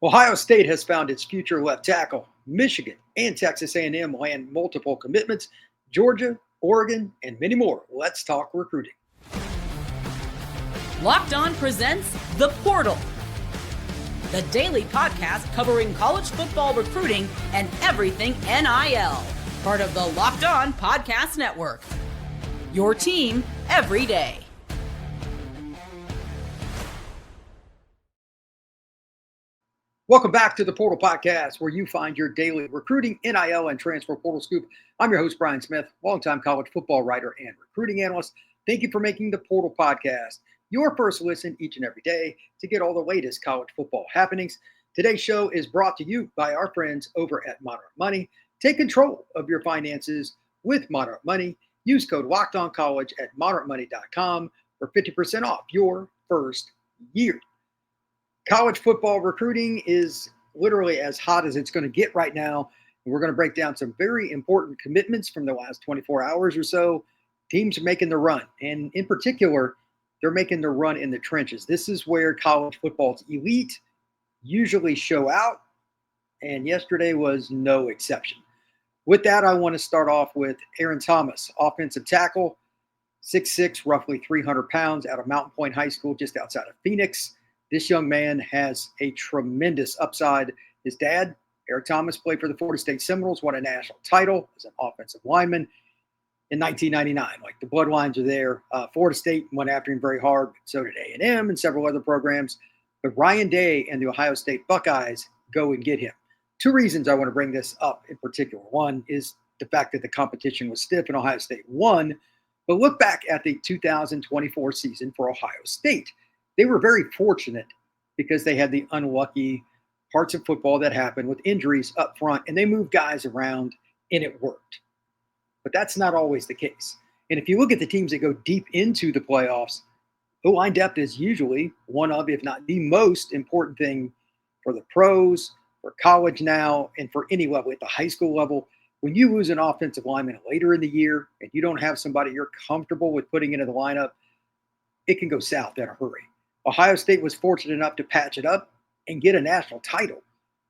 Ohio State has found its future left tackle. Michigan and Texas A&M land multiple commitments. Georgia, Oregon, and many more. Let's talk recruiting. Locked On presents The Portal, the daily podcast covering college football recruiting and everything NIL. Part of the Locked On Podcast Network. Your team every day. Welcome back to the Portal Podcast, where you find your daily recruiting, NIL, and transfer portal scoop. I'm your host, Brian Smith, longtime college football writer and recruiting analyst. Thank you for making the Portal Podcast your first listen each and every day to get all the latest college football happenings. Today's show is brought to you by our friends over at Monarch Money. Take control of your finances with Monarch Money. Use code LOCKEDONCollege at monarchmoney.com for 50% off your first year. College football recruiting is literally as hot as it's going to get right now. And we're going to break down some very important commitments from the last 24 hours or so. Teams are making the run. And in particular, they're making the run in the trenches. This is where college football's elite usually show out. And yesterday was no exception. With that, I want to start off with Aaron Thomas, offensive tackle, 6'6", roughly 300 pounds, out of Mountain Point High School, just outside of Phoenix. This young man has a tremendous upside. His dad, Eric Thomas, played for the Florida State Seminoles, won a national title as an offensive lineman in 1999. Like, the bloodlines are there. Florida State went after him very hard. So did A&M and several other programs. But Ryan Day and the Ohio State Buckeyes go and get him. Two reasons I want to bring this up in particular. One is the fact that the competition was stiff and Ohio State won. But look back at the 2024 season for Ohio State. They were very fortunate because they had the unlucky parts of football that happened with injuries up front, and they moved guys around, and it worked. But that's not always the case. And if you look at the teams that go deep into the playoffs, O-line depth is usually one of, if not the most important thing for the pros, for college now, and for any level. At the high school level, when you lose an offensive lineman later in the year and you don't have somebody you're comfortable with putting into the lineup, it can go south in a hurry. Ohio State was fortunate enough to patch it up and get a national title.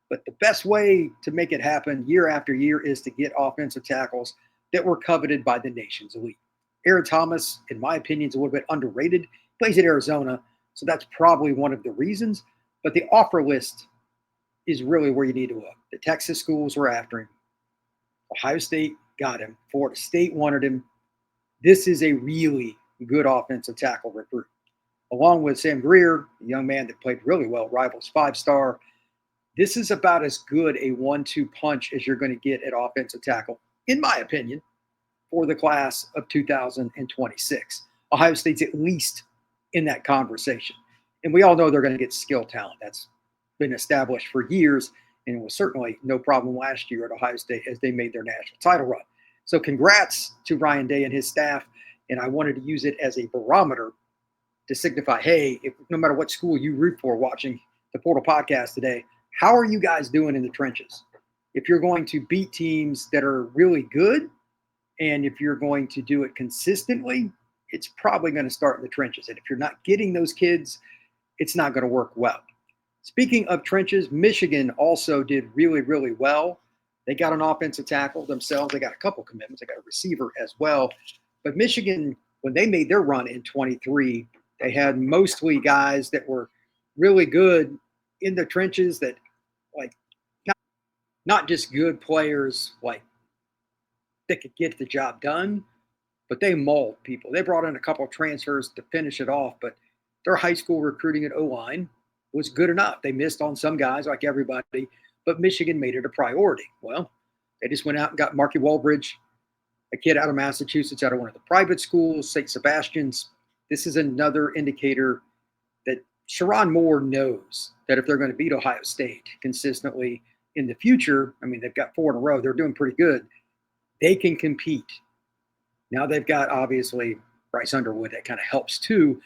But the best way to make it happen year after year is to get offensive tackles that were coveted by the nation's elite. Aaron Thomas, in my opinion, is a little bit underrated. Plays at Arizona, so that's probably one of the reasons. But the offer list is really where you need to look. The Texas schools were after him. Ohio State got him. Florida State wanted him. This is a really good offensive tackle recruit. Along with Sam Greer, a young man that played really well, Rivals 5-star. This is about as good a 1-2 punch as you're going to get at offensive tackle, in my opinion, for the class of 2026. Ohio State's at least in that conversation. And we all know they're going to get skill talent. That's been established for years, and it was certainly no problem last year at Ohio State as they made their national title run. So congrats to Ryan Day and his staff, and I wanted to use it as a barometer to signify, hey, if, no matter what school you root for watching the Portal Podcast today, how are you guys doing in the trenches? If you're going to beat teams that are really good, and if you're going to do it consistently, it's probably going to start in the trenches. And if you're not getting those kids, it's not going to work well. Speaking of trenches, Michigan also did really, really well. They got an offensive tackle themselves. They got a couple commitments. They got a receiver as well. But Michigan, when they made their run in 23, they had mostly guys that were really good in the trenches that, like, not just good players, like, that could get the job done, but they mauled people. They brought in a couple of transfers to finish it off, but their high school recruiting at O-line was good enough. They missed on some guys like everybody, but Michigan made it a priority. Well, they just went out and got Marky Walbridge, a kid out of Massachusetts, out of one of the private schools, St. Sebastian's. This is another indicator that Sherrod Moore knows that if they're going to beat Ohio State consistently in the future, I mean, they've got 4 in a row. They're doing pretty good. They can compete. Now they've got, obviously, Bryce Underwood. That kind of helps too,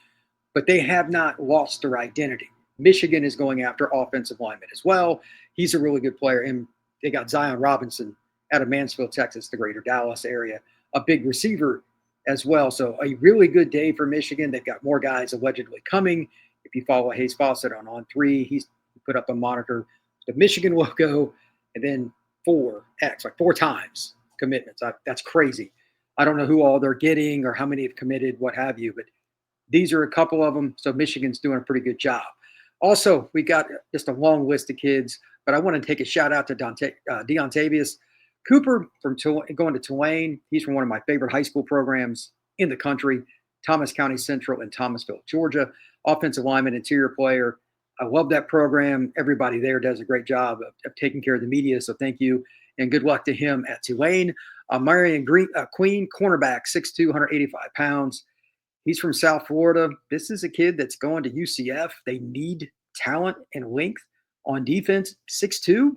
but they have not lost their identity. Michigan is going after offensive linemen as well. He's a really good player. And they got Zion Robinson out of Mansfield, Texas, the greater Dallas area, a big receiver as well. So a really good day for Michigan. They've got more guys allegedly coming. If you follow Hayes Fawcett on On3, he's You put up a monitor, the Michigan logo, and then 4X, like 4 times commitments. That's crazy. I don't know who all they're getting or how many have committed, what have you, but these are a couple of them. So Michigan's doing a pretty good job. Also, we got just a long list of kids, but I want to take a shout out to Deontavius Cooper from going to Tulane. He's from one of my favorite high school programs in the country, Thomas County Central in Thomasville, Georgia. Offensive lineman, interior player. I love that program. Everybody there does a great job of taking care of the media, so thank you, and good luck to him at Tulane. Marion Queen, cornerback, 6'2", 185 pounds. He's from South Florida. This is a kid that's going to UCF. They need talent and length on defense. 6'2",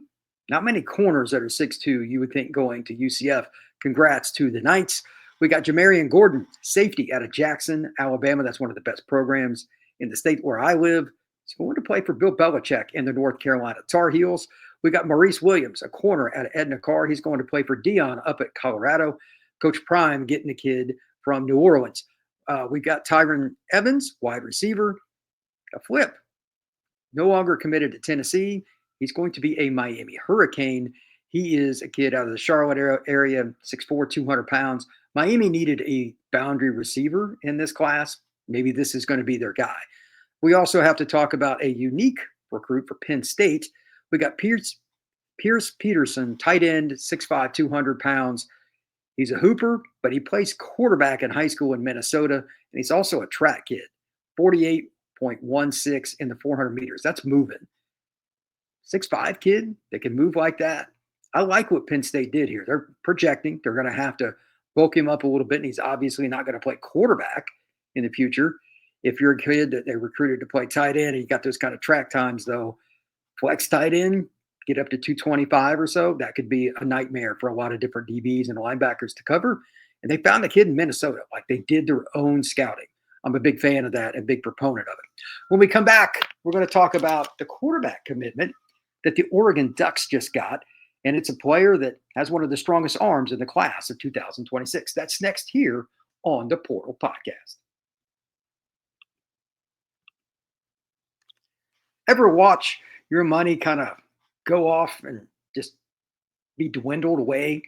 not many corners that are 6'2", you would think, going to UCF. Congrats to the Knights. We got Jamarian Gordon, safety out of Jackson, Alabama. That's one of the best programs in the state where I live. He's going to play for Bill Belichick in the North Carolina Tar Heels. We got Maurice Williams, a corner out of Edna Carr. He's going to play for Dion up at Colorado. Coach Prime getting a kid from New Orleans. We got Tyron Evans, wide receiver, a flip. No longer committed to Tennessee. He's going to be a Miami Hurricane. He is a kid out of the Charlotte area, 6'4", 200 pounds. Miami needed a boundary receiver in this class. Maybe this is going to be their guy. We also have to talk about a unique recruit for Penn State. We got Pierce Peterson, tight end, 6'5", 200 pounds. He's a hooper, but he plays quarterback in high school in Minnesota, and he's also a track kid, 48.16 in the 400 meters. That's moving. 6'5" kid that can move like that. I like what Penn State did here. They're projecting. They're going to have to bulk him up a little bit, and he's obviously not going to play quarterback in the future. If you're a kid that they recruited to play tight end and you got those kind of track times, though, flex tight end, get up to 225 or so, that could be a nightmare for a lot of different DBs and linebackers to cover. And they found the kid in Minnesota, like they did their own scouting. I'm a big fan of that and a big proponent of it. When we come back, we're going to talk about the quarterback commitment that the Oregon Ducks just got. And it's a player that has one of the strongest arms in the class of 2026. That's next here on the Portal Podcast. Ever watch your money kind of go off and just be dwindled away?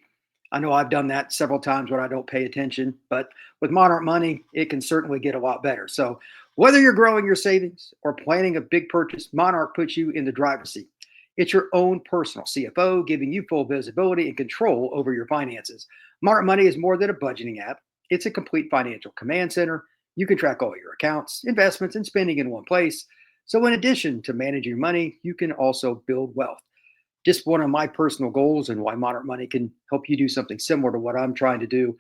I know I've done that several times when I don't pay attention, but with Monarch Money, it can certainly get a lot better. So whether you're growing your savings or planning a big purchase, Monarch puts you in the driver's seat. It's your own personal CFO, giving you full visibility and control over your finances. Monarch Money is more than a budgeting app. It's a complete financial command center. You can track all your accounts, investments, and spending in one place. So in addition to managing your money, you can also build wealth. Just one of my personal goals and why Monarch Money can help you do something similar to what I'm trying to do.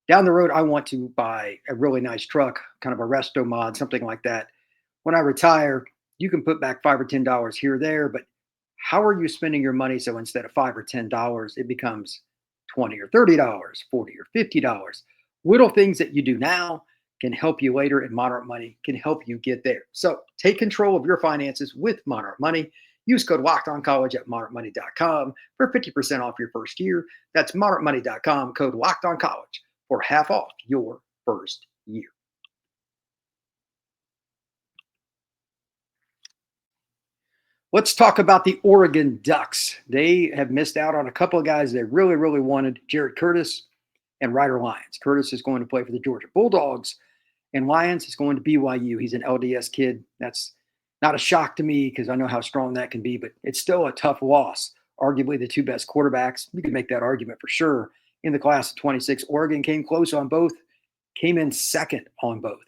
Down the road, I want to buy a really nice truck, kind of a resto mod, something like that. When I retire, you can put back $5 or $10 here or there, but how are you spending your money so instead of $5 or $10, it becomes $20 or $30, $40 or $50? Little things that you do now can help you later, and Monarch Money can help you get there. So take control of your finances with Monarch Money. Use code LOCKEDONCollege at monarchmoney.com for 50% off your first year. That's monarchmoney.com, code LOCKEDONCollege for half off your first year. Let's talk about the Oregon Ducks. They have missed out on a couple of guys they really, really wanted, Jared Curtis and Ryder Lyons. Curtis is going to play for the Georgia Bulldogs, and Lyons is going to BYU. He's an LDS kid. That's not a shock to me because I know how strong that can be, but it's still a tough loss. Arguably the two best quarterbacks. You can make that argument for sure. In the class of 26, Oregon came close on both, came in second on both,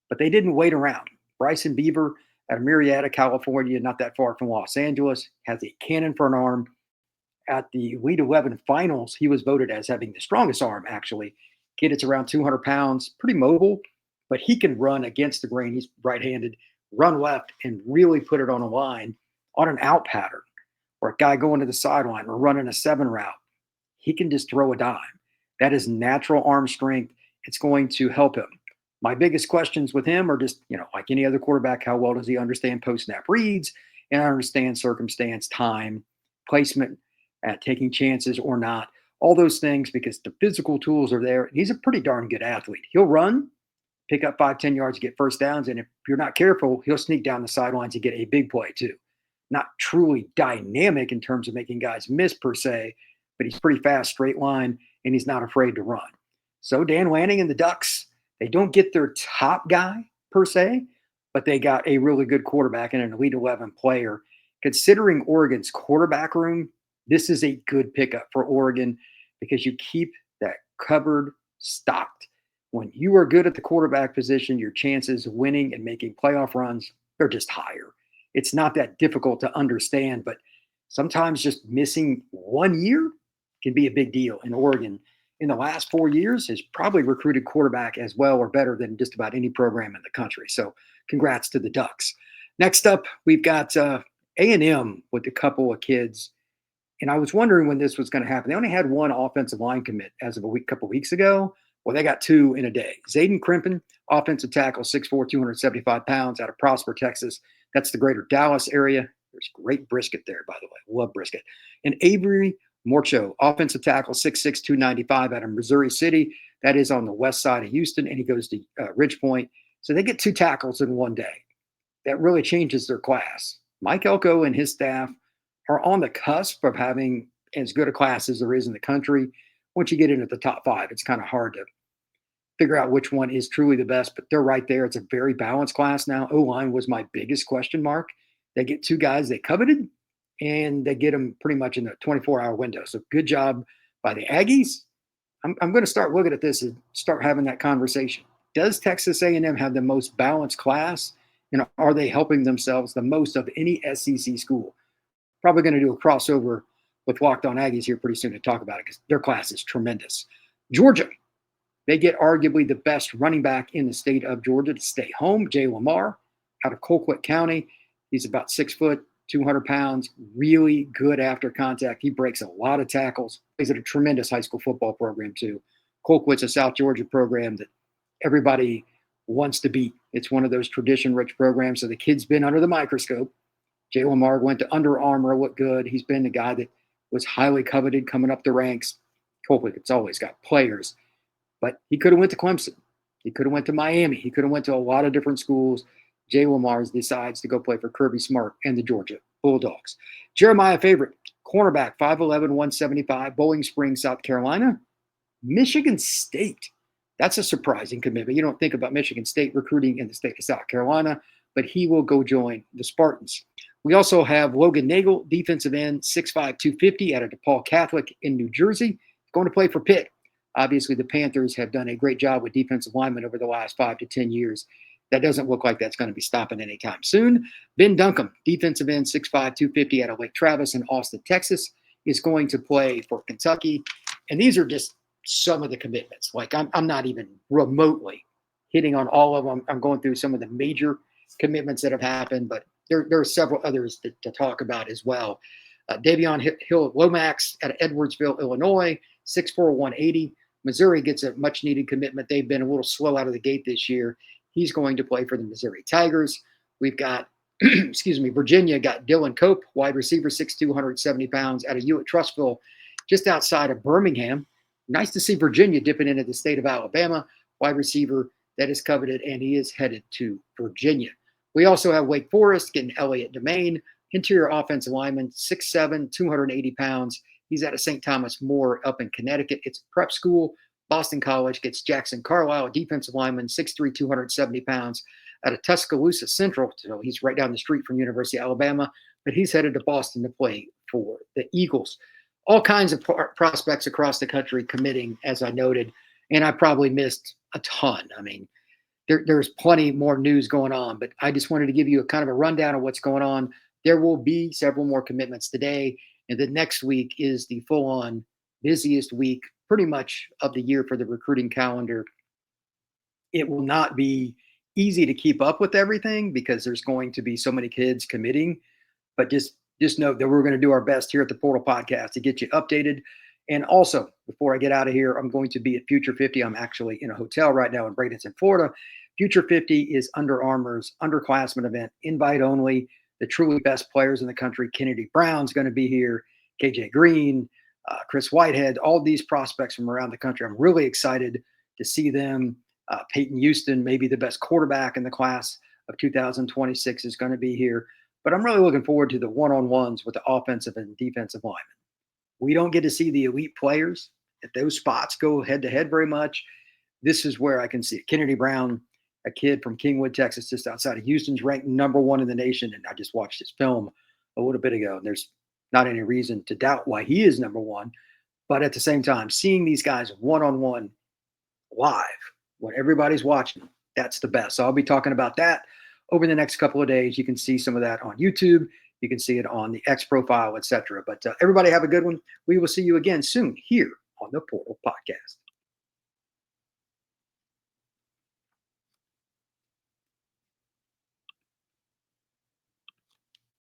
but they didn't wait around. Bryson Beaver out of Murrieta, California, not that far from Los Angeles, has a cannon for an arm. At the Elite 11 finals, he was voted as having the strongest arm, actually. Kid, it's around 200 pounds, pretty mobile, but he can run against the grain. He's right-handed, run left, and really put it on a line on an out pattern, or a guy going to the sideline or running a 7 route. He can just throw a dime. That is natural arm strength. It's going to help him. My biggest questions with him are just, like any other quarterback, how well does he understand post-snap reads and understand circumstance, time, placement, taking chances or not, all those things, because the physical tools are there. He's a pretty darn good athlete. He'll run, pick up 5-10 yards, get first downs, and if you're not careful, he'll sneak down the sidelines and get a big play too. not truly dynamic in terms of making guys miss per se, but he's pretty fast, straight line, and he's not afraid to run. So Dan Lanning and the Ducks, they don't get their top guy per se, but they got a really good quarterback and an Elite 11 player. Considering Oregon's quarterback room, this is a good pickup for Oregon because you keep that cupboard stocked. When you are good at the quarterback position, your chances of winning and making playoff runs, they're just higher. It's not that difficult to understand, but sometimes just missing 1 year can be a big deal. In Oregon, in the last 4 years, has probably recruited quarterback as well or better than just about any program in the country. So congrats to the Ducks. Next up, we've got A&M with a couple of kids. And I was wondering when this was going to happen. They only had one offensive line commit as of a couple weeks ago. Well, they got two in a day. Zayden Crimpin, offensive tackle, 6'4", 275 pounds, out of Prosper, Texas. That's the greater Dallas area. There's great brisket there, by the way. Love brisket. And Avery Morcho, offensive tackle, 6'6", 295, out of Missouri City. That is on the west side of Houston, and he goes to Ridgepoint. So they get two tackles in one day. That really changes their class. Mike Elko and his staff are on the cusp of having as good a class as there is in the country. Once you get into the top five, it's kind of hard to figure out which one is truly the best, but they're right there. It's a very balanced class now. O-line was my biggest question mark. They get two guys they coveted, and they get them pretty much in the 24-hour window. So good job by the Aggies. I'm going to start looking at this and start having that conversation. Does Texas A&M have the most balanced class, and are they helping themselves the most of any SEC school? Probably going to do a crossover with Locked On Aggies here pretty soon to talk about it because their class is tremendous. Georgia, they get arguably the best running back in the state of Georgia to stay home, Jay Lamar, out of Colquitt County. He's about 6 foot, 200 pounds, really good after contact. He breaks a lot of tackles. He's at a tremendous high school football program too. Colquitt's a South Georgia program that everybody wants to beat. It's one of those tradition-rich programs, so the kid's been under the microscope. Jay Lamar went to Under Armour, looked good. He's been the guy that was highly coveted coming up the ranks. Colquitt's always got players. But he could have went to Clemson. He could have went to Miami. He could have went to a lot of different schools. Jay Lamar decides to go play for Kirby Smart and the Georgia Bulldogs. Jeremiah Favorite, cornerback, 5'11", 175, Bowling Springs, South Carolina. Michigan State. That's a surprising commitment. You don't think about Michigan State recruiting in the state of South Carolina, but he will go join the Spartans. We also have Logan Nagel, defensive end, 6'5", 250, out of DePaul Catholic in New Jersey, going to play for Pitt. Obviously, the Panthers have done a great job with defensive linemen over the last 5 to 10 years. That doesn't look like that's going to be stopping anytime soon. Ben Duncombe, defensive end, 6'5", 250, out of Lake Travis in Austin, Texas, is going to play for Kentucky. And these are just some of the commitments. Like, I'm not even remotely hitting on all of them. I'm going through some of the major commitments that have happened, but there are several others to talk about as well. Davion Hill Lomax out of Edwardsville, Illinois, 6'4", 180. Missouri gets a much-needed commitment. They've been a little slow out of the gate this year. He's going to play for the Missouri Tigers. We've got, Virginia got Dylan Cope, wide receiver, 6'2", 170 pounds, out of Hewitt-Trussville, just outside of Birmingham. Nice to see Virginia dipping into the state of Alabama. Wide receiver that is coveted, and he is headed to Virginia. We also have Wake Forest getting Elliott Domain, interior offensive lineman, 6'7", 280 pounds. He's out of St. Thomas More up in Connecticut. It's a prep school. Boston College gets Jackson Carlisle, defensive lineman, 6'3", 270 pounds, out of Tuscaloosa Central. So he's right down the street from University of Alabama, but he's headed to Boston to play for the Eagles. All kinds of prospects across the country committing, as I noted, and I probably missed a ton. I mean, there's plenty more news going on, but I just wanted to give you a kind of a rundown of what's going on. There will be several more commitments today, and the next week is the full-on busiest week pretty much of the year for the recruiting calendar. It will not be easy to keep up with everything because there's going to be so many kids committing, but just note that we're going to do our best here at the Portal Podcast to get you updated. And also, before I get out of here, I'm going to be at Future 50. I'm actually in a hotel right now in Bradenton, Florida. Future 50 is Under Armour's underclassmen event, invite only. The truly best players in the country. Kennedy Brown's going to be here, KJ Green, Chris Whitehead, all these prospects from around the country. I'm really excited to see them. Peyton Houston, maybe the best quarterback in the class of 2026, is going to be here. But I'm really looking forward to the one-on-ones with the offensive and defensive linemen. We don't get to see the elite players at those spots go head-to-head very much. This is where I can see it. Kennedy Brown, a kid from Kingwood, Texas, just outside of Houston's ranked number 1 in the nation. And I just watched his film a little bit ago, and there's not any reason to doubt why he is number 1. But at the same time, seeing these guys one-on-one live when everybody's watching, that's the best. So I'll be talking about that over the next couple of days. You can see some of that on YouTube. You can see it on the X profile, etc. But everybody have a good one. We will see you again soon here on the Portal Podcast.